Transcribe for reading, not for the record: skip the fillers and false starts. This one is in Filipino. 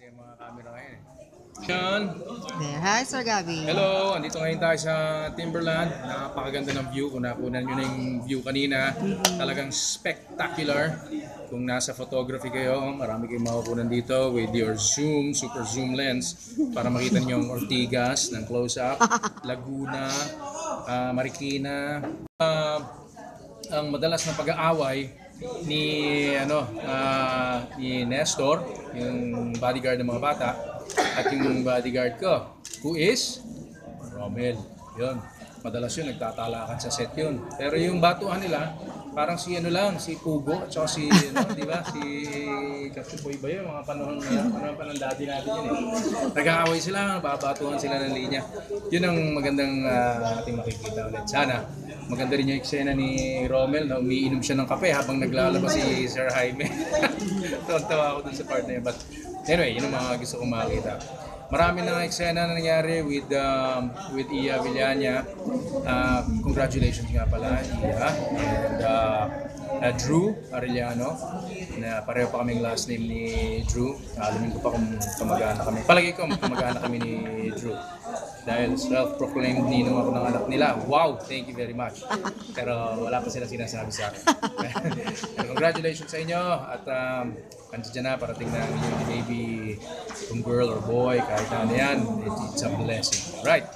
yung mga camera ngayon eh. Sean, There. Hi, Sir Gabby. hello! Andito ngayon tayo sa Timberland. Napakaganda ng view. Kung nakunan nyo na yung view kanina, talagang spectacular. Kung nasa photography kayo, marami kayong makukunan dito with your zoom, super zoom lens para makita niyo yung Ortigas ng close-up, Laguna, Marikina. Ang madalas na pag-aaway ni ni Nestor, yung bodyguard ng mga bata, at yung bodyguard ko, who is Romel. Yun. Madalas yun, nagtatalakan sa set yun. Pero yung batuhan nila, parang si si Pugo, at saka si, di ba, si Kachupoy ba yun, mga panahon ng daddy natin yun eh. Nag-aaway sila, babatuhan sila ng linya. Yun ang magandang ating makikita ulit. Sana, maganda rin yung eksena ni Romel na umiinom siya ng kape habang naglalabas si Sir Jaime. Tawa ako dun sa part na yun. But anyway, yun ang mga gusto kong makita. Marami na eksena na nangyari with Iya Villania. Congratulations nga pala, Iya. And Drew Arellano, na pareho pa kaming last name ni Drew. Alamin ko pa kung kamag-anak kami. Palagi ko kamag-anak kami ni Drew. Dahil self-proclaimed ninong ako ng anak nila. Wow! Thank you very much. Pero wala pa sila sinasabi sa akin. Congratulations sa inyo. At andyan na, parating na yung baby, kung girl or boy, kahit ano yan, it's a blessing. Right?